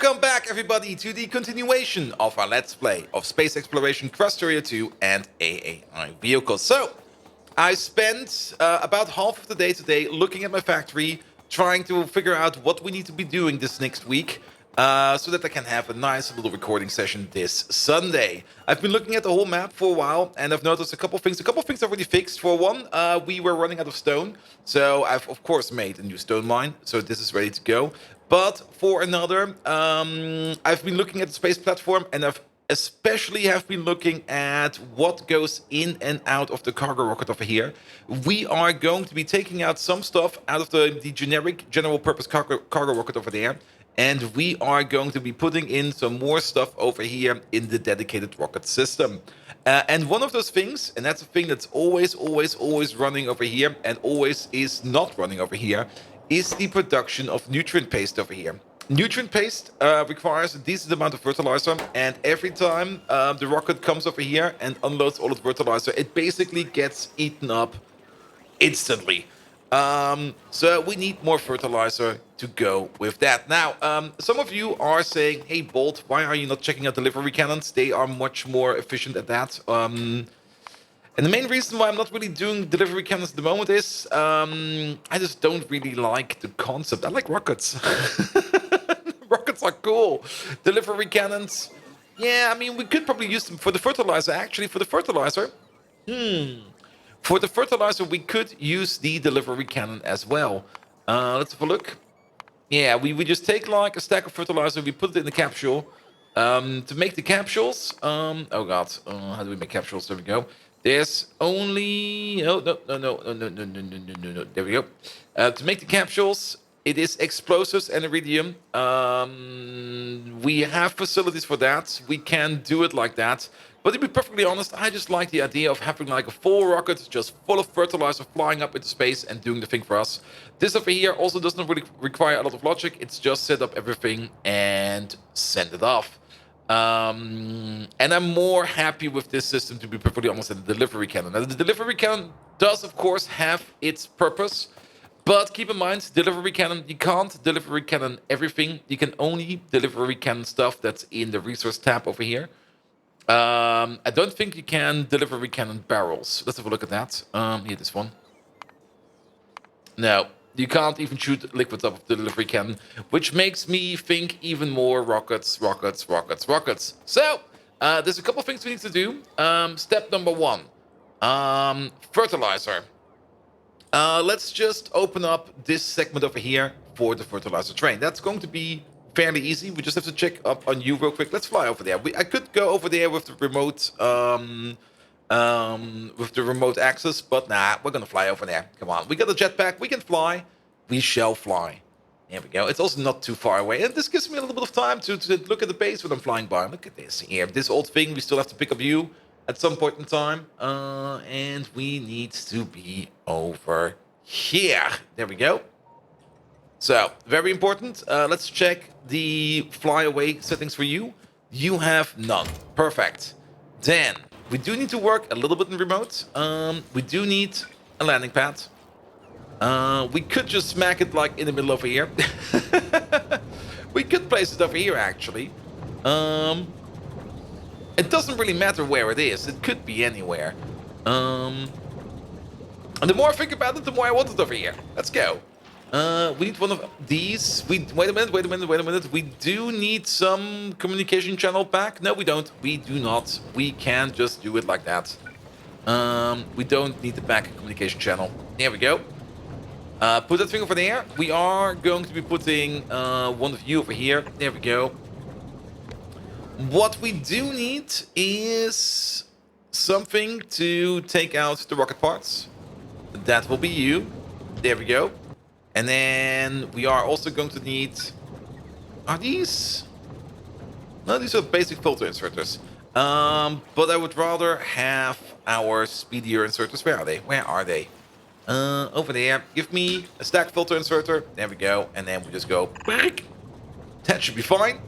Welcome back, everybody, to the continuation of our Let's Play of Space Exploration, Krastorio 2, and AAI vehicles. So, I spent about half of the day today looking at my factory, trying to figure out what we need to be doing this next week, so that I can have a nice little recording session this Sunday. I've been looking at the whole map for a while, and I've noticed a couple of things. A couple of things I've already fixed. For one, we were running out of stone, so I've of course made a new stone mine, so this is ready to go. But for another, I've been looking at the space platform, and I've especially have been looking at what goes in and out of the cargo rocket over here. We are going to be taking out some stuff out of the generic general purpose cargo rocket over there, and we are going to be putting in some more stuff over here in the dedicated rocket system. And one of those things, and that's a thing that's always running over here and always is not running over here, is the production of nutrient paste over here. Nutrient paste requires a decent amount of fertilizer, and every time the rocket comes over here and unloads all its fertilizer, it basically gets eaten up instantly. So we need more fertilizer to go with that. Now, some of you are saying, hey Bolt, why are you not checking out delivery cannons? They are much more efficient at that. And the main reason why I'm not really doing delivery cannons at the moment is I just don't really like the concept. I like rockets. Rockets are cool. Delivery cannons, yeah, I mean, we could probably use them for the fertilizer. Actually, for the fertilizer, we could use the delivery cannon as well. Let's have a look. Yeah, we just take like a stack of fertilizer, we put it in the capsule. To make the capsules, oh god, how do we make capsules? There we go. There's only no. There we go. To make the capsules, it is explosives and iridium. We have facilities for that. We can do it like that. But to be perfectly honest, I just like the idea of having like a full rocket just full of fertilizer flying up into space and doing the thing for us. This over here also doesn't really require a lot of logic. It's just set up everything and send it off. And I'm more happy with this system, to be perfectly honest, than the delivery cannon. Now, the delivery cannon does, of course, have its purpose. But keep in mind, delivery cannon, you can't delivery cannon everything. You can only delivery cannon stuff that's in the resource tab over here. I don't think you can delivery cannon barrels. Let's have a look at that. Here, this one. No, you can't even shoot liquids off of the delivery cannon, which makes me think even more rockets. So, there's a couple of things we need to do. Step number one, fertilizer. Let's just open up this segment over here for the fertilizer train. That's going to be fairly easy. We just have to check up on you real quick. Let's fly over there. I could go over there with the remote access, but nah, we're gonna fly over there. Come on, we got a jetpack. We can fly. We shall fly. There we go. It's also not too far away, and this gives me a little bit of time to look at the base when I'm flying by. Look at this here. This old thing. We still have to pick a view at some point in time, and we need to be over here. There we go. So, very important. Let's check the flyaway settings for you. You have none. Perfect. Then, we do need to work a little bit in remote. We do need a landing pad. We could just smack it like in the middle over here. We could place it over here, actually. It doesn't really matter where it is. It could be anywhere. And the more I think about it, the more I want it over here. Let's go. We need one of these. Wait a minute. We do need some communication channel back. No, we don't. We do not. We can just do it like that. We don't need the back communication channel. There we go. Put that thing over there. We are going to be putting one of you over here. There we go. What we do need is something to take out the rocket parts. That will be you. There we go. And then we are also going to need... Are these? No, these are basic filter inserters. But I would rather have our speedier inserters. Where are they? Over there. Give me a stack filter inserter. There we go. And then we just go... That should be fine.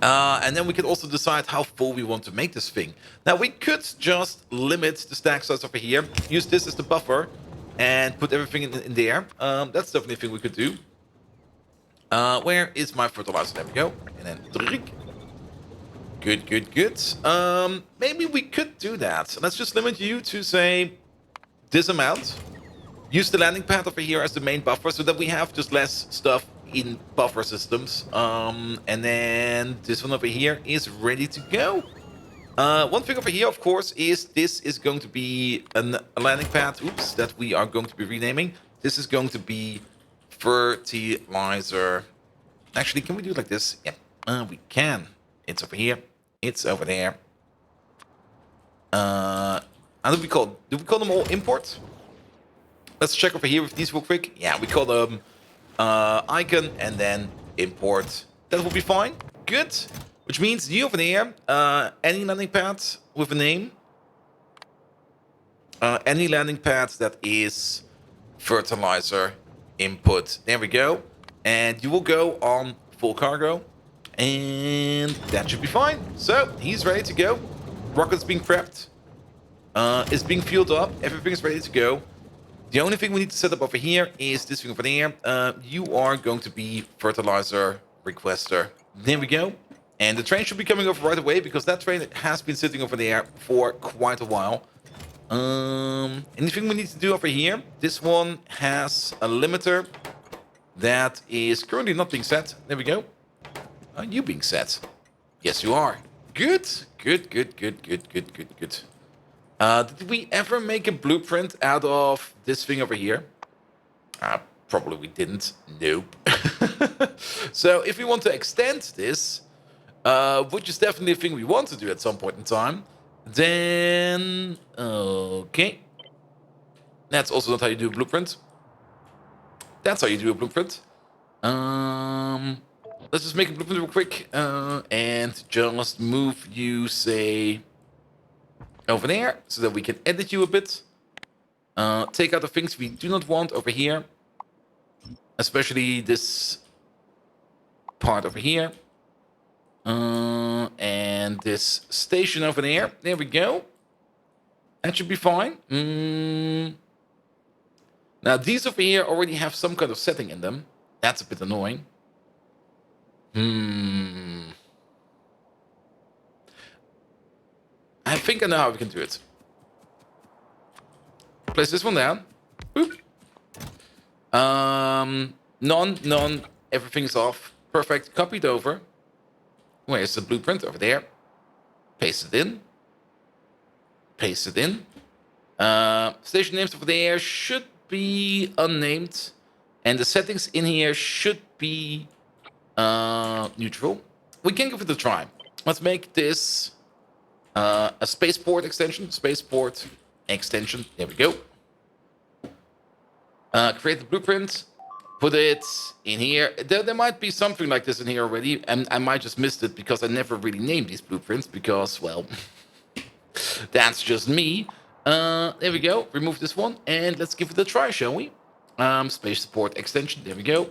And then we can also decide how full we want to make this thing. Now, we could just limit the stack size over here. Use this as the buffer. And put everything in there. That's definitely a thing we could do. Where is my fertilizer? There we go. And then drink. Good, good, good. Maybe we could do that. Let's just limit you to, say, this amount. Use the landing pad over here as the main buffer so that we have just less stuff in buffer systems. And then this one over here is ready to go. One thing over here, of course, is this is going to be a landing pad, oops, that we are going to be renaming. This is going to be Fertilizer. Actually, can we do it like this? Yeah, we can. It's over here. It's over there. How do we call them all import? Let's check over here with these real quick. Yeah, we call them icon and then import. That will be fine. Good. Which means you over there, any landing pad with a name, any landing pad that is fertilizer input. There we go. And you will go on full cargo. And that should be fine. So he's ready to go. Rocket's being prepped. It's being fueled up. Everything is ready to go. The only thing we need to set up over here is this thing over there. You are going to be fertilizer requester. There we go. And the train should be coming over right away because that train has been sitting over there for quite a while. Anything we need to do over here? This one has a limiter that is currently not being set. There we go. Are you being set? Yes, you are. Good. Good, good, good, good, good, good, good. Did we ever make a blueprint out of this thing over here? Probably we didn't. Nope. So if we want to extend this, which is definitely a thing we want to do at some point in time, then okay. That's also not how you do a blueprint. That's how you do a blueprint. Let's just make a blueprint real quick and just move you, say, over there so that we can edit you a bit. Take out the things we do not want over here, especially this part over here. And this station over there. There we go. That should be fine. Now, these over here already have some kind of setting in them. That's a bit annoying. I think I know how we can do it. Place this one down. Boop. None. Everything is off. Perfect. Copied over. Where's the blueprint? Over there. Paste it in. Paste it in. Station names over there should be unnamed. And the settings in here should be neutral. We can give it a try. Let's make this a spaceport extension. Spaceport extension. There we go. Create the blueprint. Put it in here. There might be something like this in here already, and I might just missed it because I never really named these blueprints because, well, that's just me. There we go. Remove this one, and let's give it a try, shall we? Spaceport extension. There we go.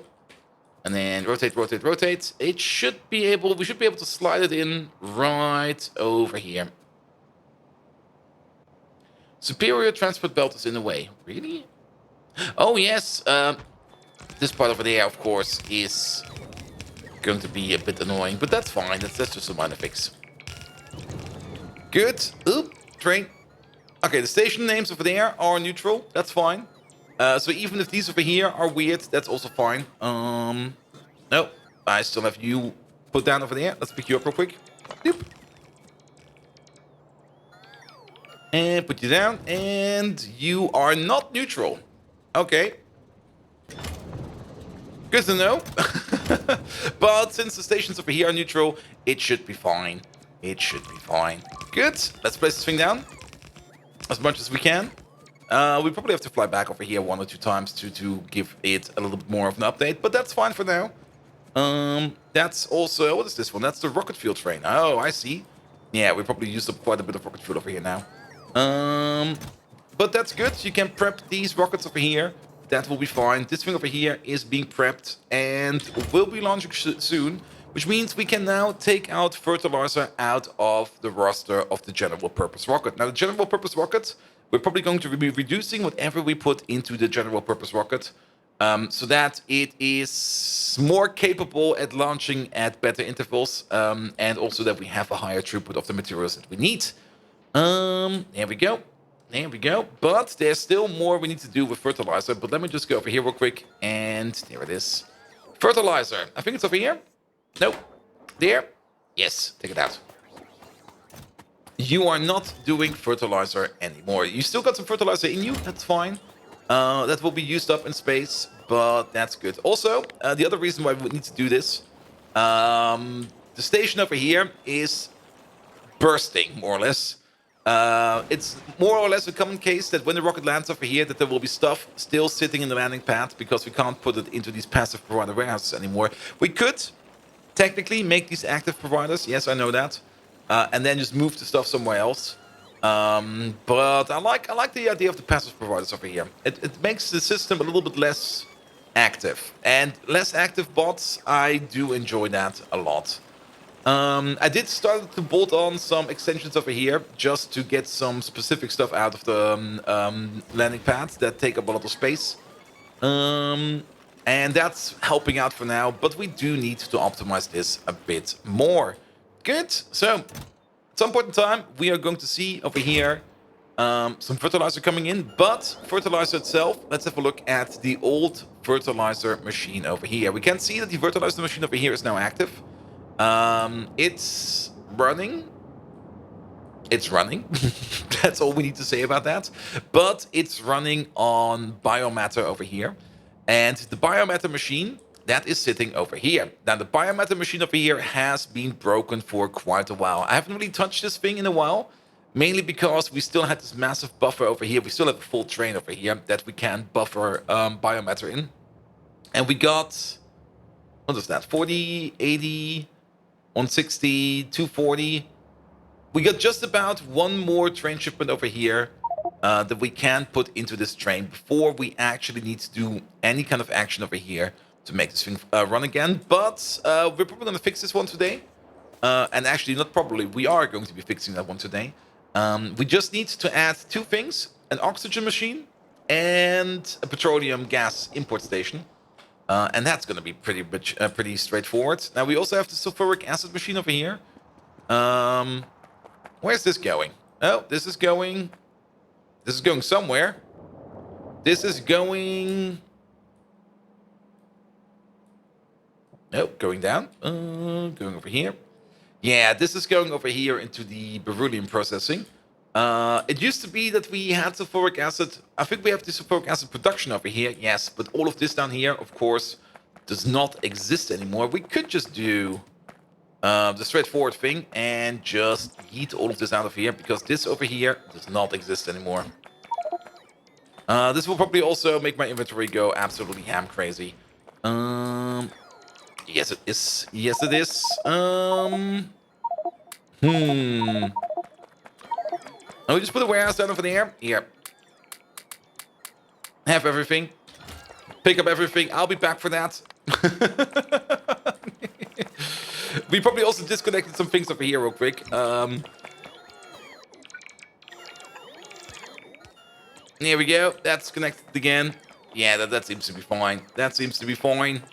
And then rotate, rotate, rotate. It should be able. We should be able to slide it in right over here. Superior transport belt is in the way. Really? Oh yes. This part over there, of course, is going to be a bit annoying, but that's fine. That's just a minor fix. Good. Oop, train. Okay, the station names over there are neutral. That's fine. So even if these over here are weird, that's also fine. No, I still have you put down over there. Let's pick you up real quick. Doop. And put you down. And you are not neutral. Okay. Good to know. But since the stations over here are neutral, it should be fine. It should be fine. Good. Let's place this thing down as much as we can. We probably have to fly back over here 1 or 2 times to give it a little bit more of an update, but that's fine for now. That's also... What is this one? That's the rocket fuel train. Oh, I see. Yeah, we probably used up quite a bit of rocket fuel over here now. But that's good. You can prep these rockets over here. That will be fine. This thing over here is being prepped and will be launching soon, which means we can now take out Fertilizer out of the roster of the general purpose rocket. Now, the general purpose rocket, we're probably going to be reducing whatever we put into the general purpose rocket so that it is more capable at launching at better intervals, and also that we have a higher throughput of the materials that we need. There we go. There we go. But there's still more we need to do with fertilizer. But let me just go over here real quick. And there it is. Fertilizer. I think it's over here. Nope. There. Yes. Take it out. You are not doing fertilizer anymore. You still got some fertilizer in you. That's fine. That will be used up in space. But that's good. Also, the other reason why we need to do this. The station over here is bursting, more or less. It's more or less a common case that when the rocket lands over here, that there will be stuff still sitting in the landing pad because we can't put it into these passive provider warehouses anymore. We could technically make these active providers. Yes, I know that, and then just move the stuff somewhere else. But I like the idea of the passive providers over here. It makes the system a little bit less active, and less active bots. I do enjoy that a lot. I did start to bolt on some extensions over here just to get some specific stuff out of the landing pads that take up a lot of space. And that's helping out for now, but we do need to optimize this a bit more. Good. So, at some point in time, we are going to see over here some fertilizer coming in, but fertilizer itself, let's have a look at the old fertilizer machine over here. We can see that the fertilizer machine over here is now active. It's running. It's running. That's all we need to say about that. But it's running on biomatter over here. And the biomatter machine, that is sitting over here. Now, the biomatter machine over here has been broken for quite a while. I haven't really touched this thing in a while. Mainly because we still had this massive buffer over here. We still have a full train over here that we can buffer biomatter in. And we got, what is that, 40, 80... 160, 240. We got just about one more train shipment over here that we can put into this train before we actually need to do any kind of action over here to make this thing run again. But we're probably going to fix this one today. And actually, not probably, we are going to be fixing that one today. We just need to add two things: an oxygen machine and a petroleum gas import station. And that's going to be pretty straightforward. Now, we also have the sulfuric acid machine over here. Where's this going? Oh, this is going somewhere. This is going... Oh, going down. Going over here. Yeah, this is going over here into the beryllium processing. It used to be that we had sulfuric acid. I think we have the sulfuric acid production over here, yes, but all of this down here, of course, does not exist anymore. We could just do the straightforward thing and just yeet all of this out of here, because this over here does not exist anymore. This will probably also make my inventory go absolutely ham crazy. Yes, it is. Yes, it is. Oh, we just put a warehouse down over there. Here. Have everything. Pick up everything. I'll be back for that. We probably also disconnected some things over here real quick. There we go. That's connected again. Yeah, that seems to be fine. That seems to be fine.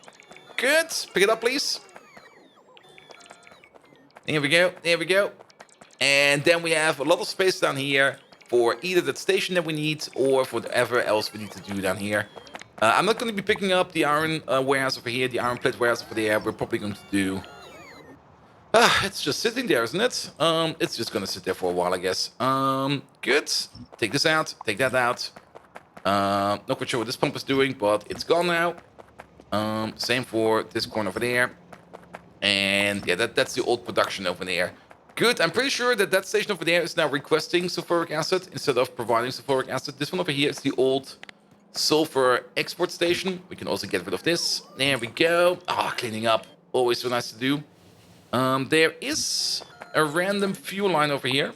Good. Pick it up, please. There we go. There we go. And then we have a lot of space down here for either that station that we need or for whatever else we need to do down here. I'm not going to be picking up the iron warehouse over here, the iron plate warehouse over there. We're probably going to do... it's just sitting there, isn't it? It's just going to sit there for a while, I guess. Good. Take this out. Take that out. Not quite sure what this pump is doing, but it's gone now. Same for this corner over there. And yeah, that's the old production over there. Good. I'm pretty sure that station over there is now requesting sulfuric acid instead of providing sulfuric acid. This one over here is the old sulfur export station. We can also get rid of this. There we go. Ah, cleaning up. Always so nice to do. There is a random fuel line over here,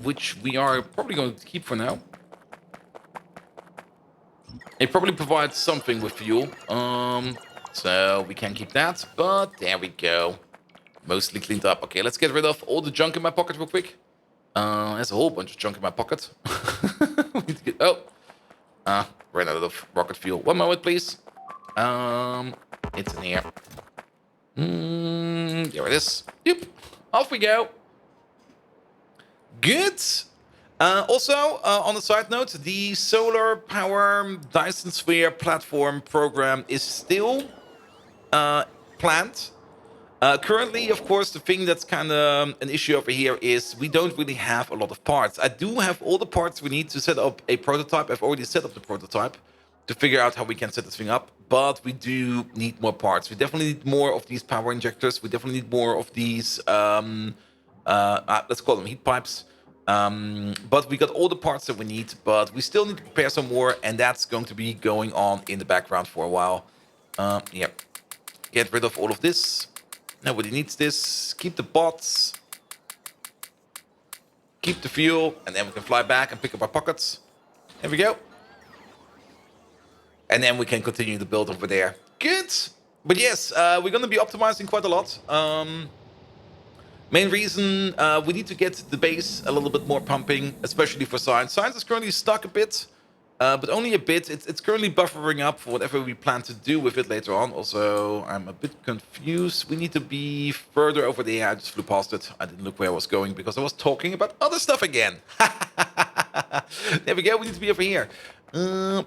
which we are probably going to keep for now. It probably provides something with fuel. So we can keep that. But there we go. Mostly cleaned up. Okay, let's get rid of all the junk in my pocket real quick. There's a whole bunch of junk in my pocket. We need to get... Oh. ran out of rocket fuel. One moment, please. It's in here. There it is. Yep. Off we go. Good. Also, on a side note, the solar power Dyson Sphere platform program is still planned. Currently, of course, the thing that's kind of an issue over here is we don't really have a lot of parts. I do have all the parts we need to set up a prototype. I've already set up the prototype to figure out how we can set this thing up, but we do need more parts. We definitely need more of these power injectors. We definitely need more of these, let's call them heat pipes. But we got all the parts that we need, but we still need to prepare some more, and that's going to be going on in the background for a while. Yeah. Get rid of all of this. Nobody needs this. Keep the bots. Keep the fuel, and then we can fly back and pick up our pockets. There we go. And then we can continue the build over there. Good. But yes, we're going to be optimizing quite a lot. Main reason, we need to get the base a little bit more pumping, especially for science. Science is currently stuck a bit, but only a bit. It's currently buffering up for whatever we plan to do with it later on. Also, I'm a bit confused. We need to be further over there. I just flew past it. I didn't look where I was going because I was talking about other stuff again. There we go. We need to be over here.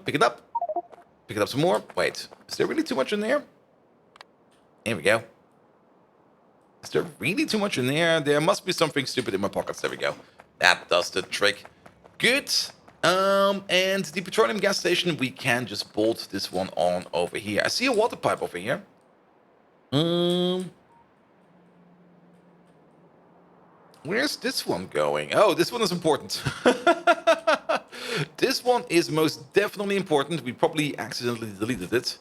Pick it up. Pick it up some more. Wait, is there really too much in there? There we go. Is there really too much in there? There must be something stupid in my pockets. There we go. That does the trick. Good. And the petroleum gas station, we can just bolt this one on over here. I see a water pipe over here. Where's this one going? Oh, this one is important. This one is most definitely important. We probably accidentally deleted it.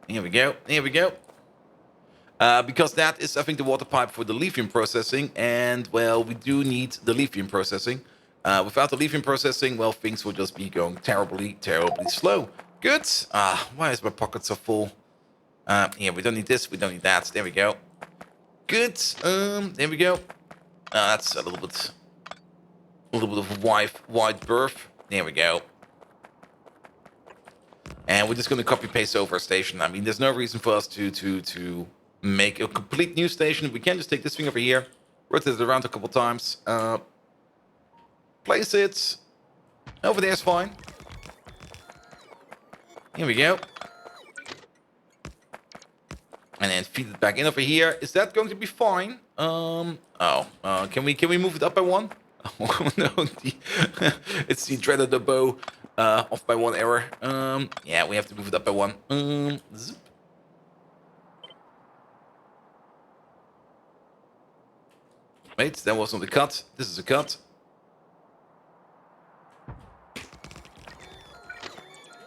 Here we go. Here we go. Because that is, I think, the water pipe for the lithium processing. And, well, we do need the lithium processing. Without the lithium processing, well, things will just be going terribly, terribly slow. Good. Why is my pocket so full? Yeah, we don't need this. We don't need that. There we go. Good. There we go. That's a little bit of wide berth. There we go. And we're just going to copy paste over a station. I mean, there's no reason for us to make a complete new station. We can just take this thing over here, rotate it around a couple times, place it over there is fine. Here we go. And then feed it back in over here. Is that going to be fine? Can we move it up by one? Oh no, it's the dreaded bow. Off by one error. Yeah, we have to move it up by one. Zip. Wait, that wasn't a cut. This is a cut.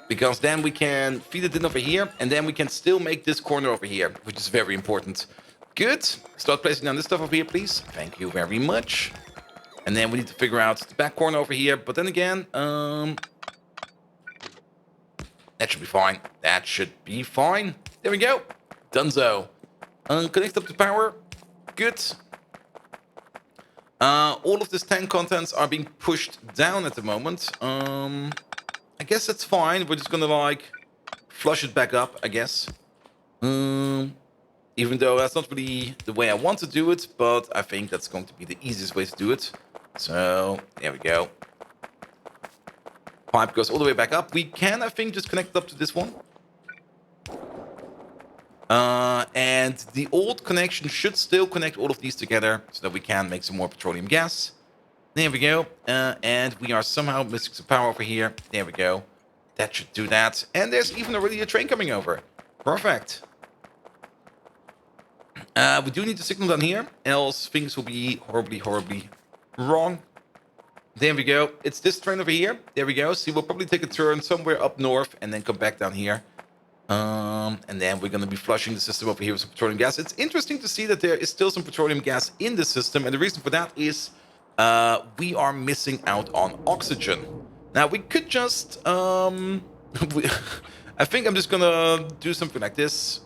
Because then we can feed it in over here, and then we can still make this corner over here, which is very important. Good. Start placing down this stuff over here, please. Thank you very much. And then we need to figure out the back corner over here. But then again, that should be fine. That should be fine. There we go. Dunzo. Connect up to power. Good. All of this tank contents are being pushed down at the moment. I guess that's fine. We're just gonna like flush it back up, I guess. Even though that's not really the way I want to do it, but I think that's going to be the easiest way to do it. So there we go. Pipe goes all the way back up. We can, I think, just connect it up to this one. And the old connection should still connect all of these together so that we can make some more petroleum gas. There we go. And we are somehow missing some power over here. There we go. That should do that. And there's even already a train coming over. Perfect. We do need to signal down here, else things will be horribly, horribly wrong. There we go. It's this train over here. There we go. See, we'll probably take a turn somewhere up north and then come back down here. And then we're going to be flushing the system over here with some petroleum gas. It's interesting to see that there is still some petroleum gas in the system. And the reason for that is we are missing out on oxygen. Now, we could just... I think I'm just going to do something like this.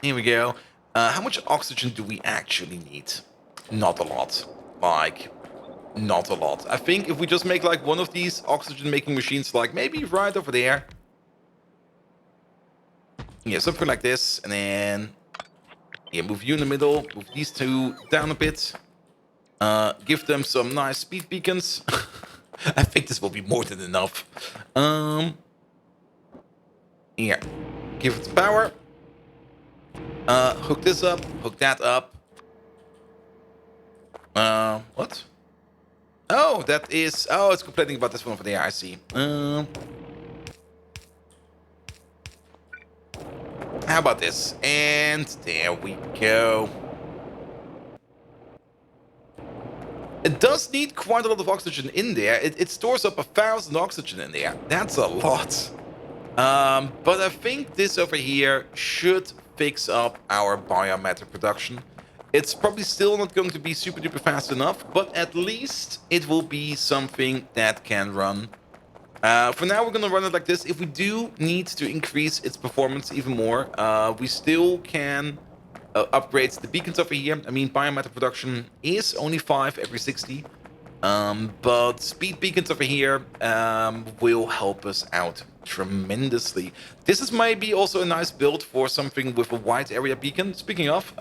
Here we go. How much oxygen do we actually need? Not a lot. like, not a lot. I think if we just make, like, one of these oxygen-making machines, like, maybe right over there. Yeah, something like this. And then, yeah, move you in the middle. Move these two down a bit. Give them some nice speed beacons. I think this will be more than enough. Yeah. Give it power. Hook this up. Hook that up. What? Oh, that is... Oh, it's complaining about this one over there, I see. How about this? And there we go. It does need quite a lot of oxygen in there. It stores up 1,000 oxygen in there. That's a lot. But I think this over here should fix up our biomatter production. It's probably still not going to be super duper fast enough, but at least it will be something that can run. For now, we're going to run it like this. If we do need to increase its performance even more, we still can upgrade the beacons over here. I mean, biomatter production is only 5 every 60. But speed beacons over here will help us out tremendously. This is maybe also a nice build for something with a wide area beacon. Speaking of,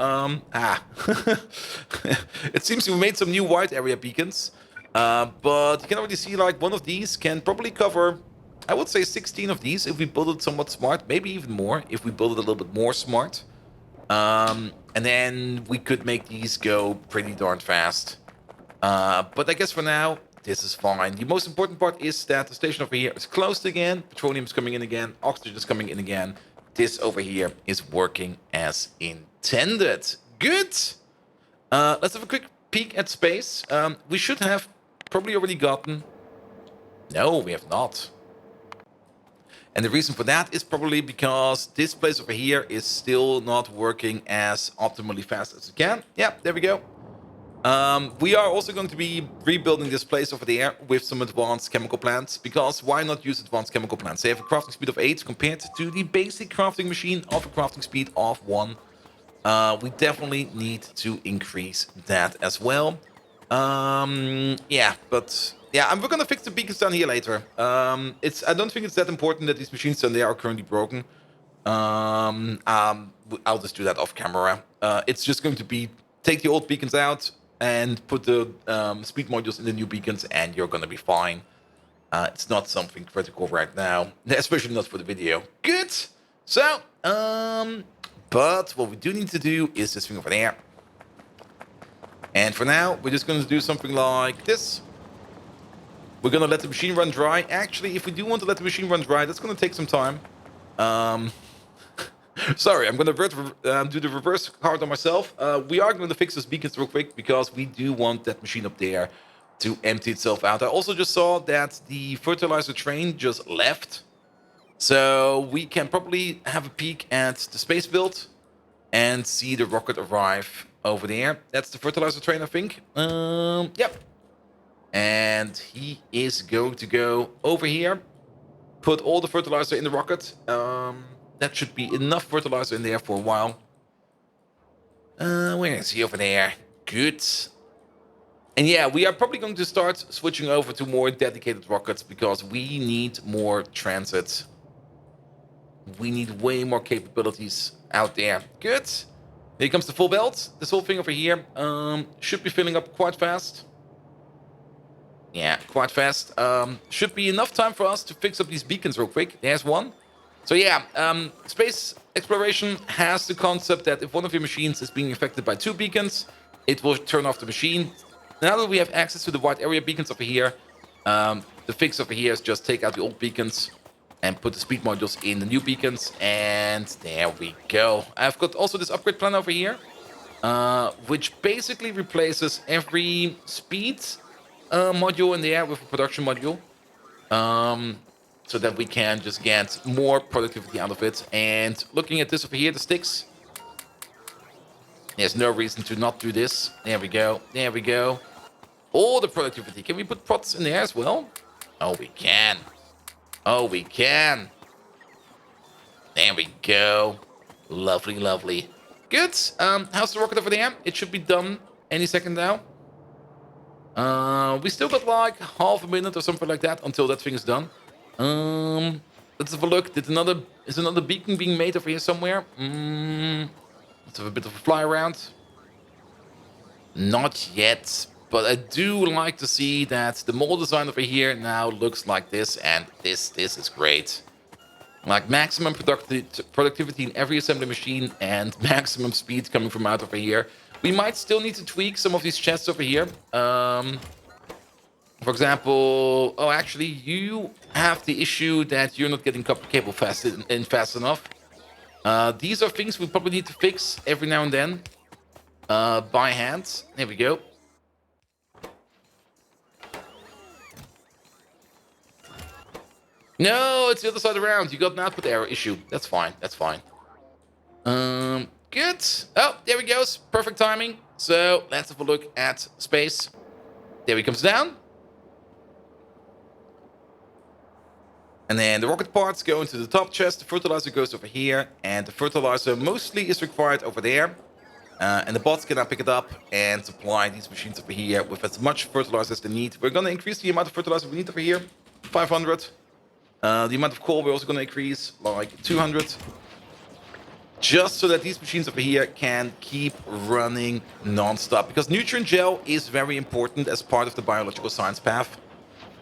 it seems we made some new wide area beacons. But you can already see, like, one of these can probably cover, I would say, 16 of these if we build it somewhat smart. Maybe even more if we build it a little bit more smart. And then we could make these go pretty darn fast. But I guess for now, this is fine. The most important part is that the station over here is closed again. Petroleum is coming in again. Oxygen is coming in again. This over here is working as intended. Good. Let's have a quick peek at space. We should have probably already gotten... No, we have not. And the reason for that is probably because this place over here is still not working as optimally fast as it can. Yeah, there we go. We are also going to be rebuilding this place over there with some advanced chemical plants, because why not use advanced chemical plants? They have a crafting speed of 8 compared to the basic crafting machine of a crafting speed of 1. We definitely need to increase that as well. Yeah, but yeah, we're gonna fix the beacons down here later. I don't think it's that important that these machines down there are currently broken. I'll just do that off camera. It's just going to be take the old beacons out and put the speed modules in the new beacons, and you're gonna be fine. It's not something critical right now, especially not for the video. Good. So, but what we do need to do is this thing over there. And for now, we're just going to do something like this. We're going to let the machine run dry. Actually, if we do want to let the machine run dry, that's going to take some time. Sorry, I'm going to do the reverse card on myself. We are going to fix those beacons real quick, because we do want that machine up there to empty itself out. I also just saw that the fertilizer train just left. So we can probably have a peek at the space build and see the rocket arrive over there. That's the fertilizer train, I think. Yep. And he is going to go over here, put all the fertilizer in the rocket. That should be enough fertilizer in there for a while. Where is he over there? Good. And yeah, we are probably going to start switching over to more dedicated rockets, because we need more transit. We need way more capabilities out there. Good. Here comes the full belt. This whole thing over here should be filling up quite fast. Yeah, quite fast. Should be enough time for us to fix up these beacons real quick. There's one. So yeah, space exploration has the concept that if one of your machines is being affected by 2 beacons, it will turn off the machine. Now that we have access to the wide area beacons over here, the fix over here is just take out the old beacons and put the speed modules in the new beacons, and there we go. I've got also this upgrade plan over here, which basically replaces every speed module in the air with a production module, so that we can just get more productivity out of it. And looking at this over here, the sticks, there's no reason to not do this. There we go, there we go. All the productivity. Can we put pots in there as well? Oh, we can. Oh, we can. There we go. Lovely, lovely. Good. How's the rocket over there? It should be done any second now. We still got like half a minute or something like that until that thing is done. Let's have a look. Is another beacon being made over here somewhere? Let's have a bit of a fly around. Not yet, but I do like to see that the mold design over here now looks like this, and this is great. Like maximum productivity in every assembly machine and maximum speed coming from out over here. We might still need to tweak some of these chests over here. For example, oh, actually, you have the issue that you're not getting copper cable fast enough. These are things we probably need to fix every now and then. By hand. There we go. No, it's the other side around. You got an output error issue. That's fine. That's fine. Good. Oh, there he goes. Perfect timing. So let's have a look at space. There he comes down. And then the rocket parts go into the top chest. The fertilizer goes over here. And the fertilizer mostly is required over there. And the bots can now pick it up and supply these machines over here with as much fertilizer as they need. We're going to increase the amount of fertilizer we need over here. 500. The amount of coal we're also going to increase like 200. Just so that these machines over here can keep running non-stop. Because nutrient gel is very important as part of the biological science path.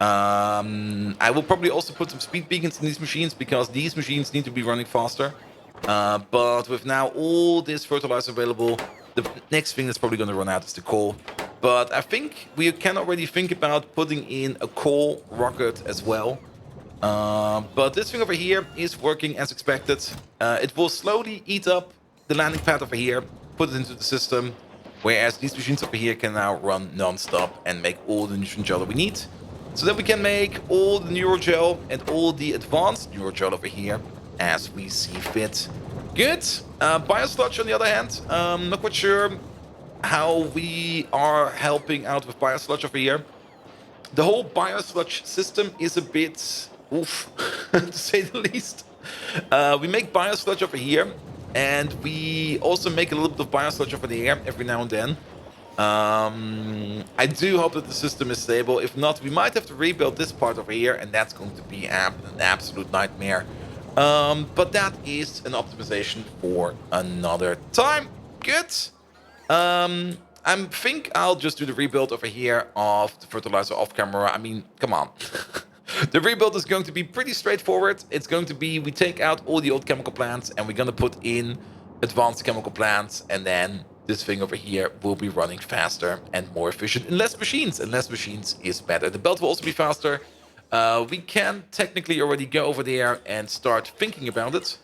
I will probably also put some speed beacons in these machines because these machines need to be running faster. But with now all this fertilizer available, the next thing that's probably going to run out is the coal. But I think we can already think about putting in a coal rocket as well. But this thing over here is working as expected. It will slowly eat up the landing pad over here, put it into the system, whereas these machines over here can now run non-stop and make all the nutrient gel that we need. So that we can make all the neurogel and all the advanced neurogel over here as we see fit. Good. Biosludge on the other hand, not quite sure how we are helping out with biosludge over here. The whole biosludge system is a bit oof, to say the least. We make biosludge over here, and we also make a little bit of biosludge over there every now and then. I do hope that the system is stable. If not, we might have to rebuild this part over here, and that's going to be an absolute nightmare. But that is an optimization for another time. Good. I think I'll just do the rebuild over here of the fertilizer off camera. I mean, come on. The rebuild is going to be pretty straightforward. It's going to be, we take out all the old chemical plants and we're going to put in advanced chemical plants, and then this thing over here will be running faster and more efficient in less machines, and less machines is better. The belt will also be faster. We can technically already go over there and start thinking about it.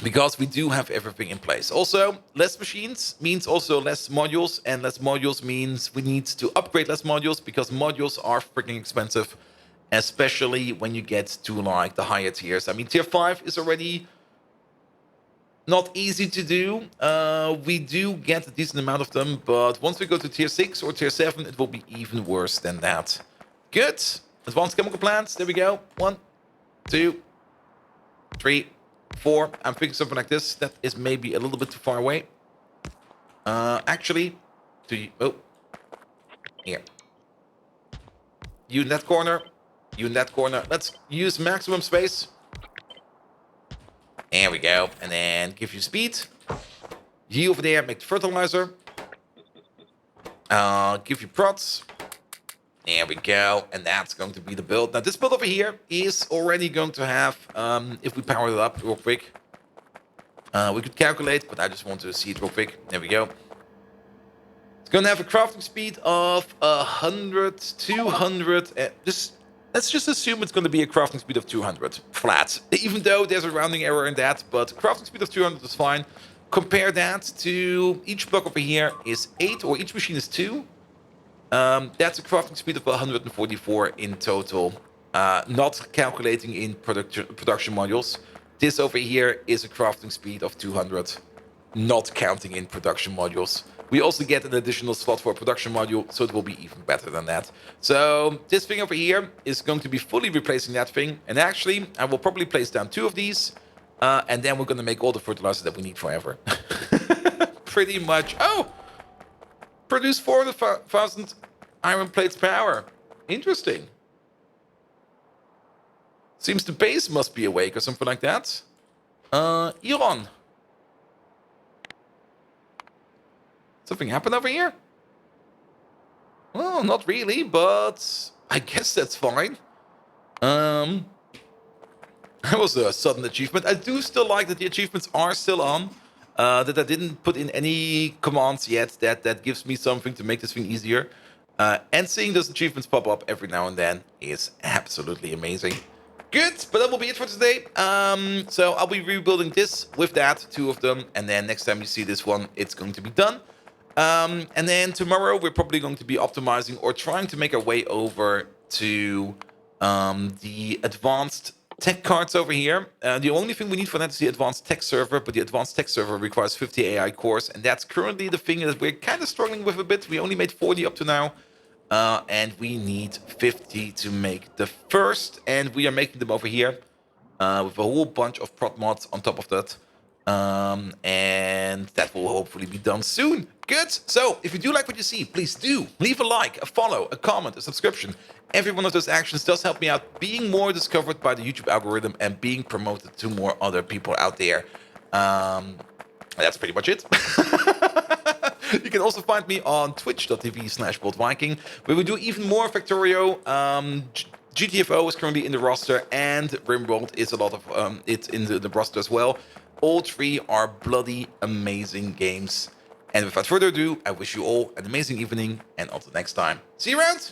Because we do have everything in place. Also, less machines means also less modules, and less modules means we need to upgrade less modules because modules are freaking expensive, especially when you get to like the higher tiers. I mean, tier 5 is already not easy to do. We do get a decent amount of them, but once we go to tier 6 or tier 7, it will be even worse than that. Good. Advanced chemical plants. There we go. 1, 2, 3, 4. I'm thinking something like this. That is maybe a little bit too far away. Actually, oh, here. You in that corner. You in that corner. Let's use maximum space. There we go. And then give you speed. You over there make the fertilizer. Give you prods. There we go, and that's going to be the build. Now, this build over here is already going to have, if we power it up real quick, we could calculate, but I just want to see it real quick. There we go. It's going to have a crafting speed of 100, 200. Let's just assume it's going to be a crafting speed of 200 flat, even though there's a rounding error in that, but crafting speed of 200 is fine. Compare that to each block over here is 8, or each machine is 2. That's a crafting speed of 144 in total, not calculating in production modules. This over here is a crafting speed of 200, not counting in production modules. We also get an additional slot for a production module, so it will be even better than that. So this thing over here is going to be fully replacing that thing. And actually, I will probably place down 2 of these, and then we're going to make all the fertilizer that we need forever. Pretty much produce 400,000 iron plates per hour. Interesting. Seems the base must be awake or something like that. Elon. Something happened over here? Well, not really, but I guess that's fine. That was a sudden achievement. I do still like that the achievements are still on. That I didn't put in any commands yet. That gives me something to make this thing easier. And seeing those achievements pop up every now and then is absolutely amazing. Good, but that will be it for today. So I'll be rebuilding this with that, 2 of them, and then next time you see this one, it's going to be done. And then tomorrow we're probably going to be optimizing or trying to make our way over to the advanced tech cards over here. The only thing we need for that is the advanced tech server, but the advanced tech server requires 50 AI cores, and that's currently the thing that we're kind of struggling with a bit. We only made 40 up to now. And we need 50 to make the first, and we are making them over here with a whole bunch of prot mods on top of that. And that will hopefully be done soon. Good. So if you do like what you see, please do leave a like, a follow, a comment, a subscription. Every one of those actions does help me out being more discovered by the YouTube algorithm and being promoted to more other people out there. That's pretty much it. You can also find me on twitch.tv/BoldViking, where we do even more Factorio. GTFO is currently in the roster, and Rimworld is a lot of it's in the roster as well. All 3 are bloody amazing games. And without further ado, I wish you all an amazing evening, and until next time, see you around!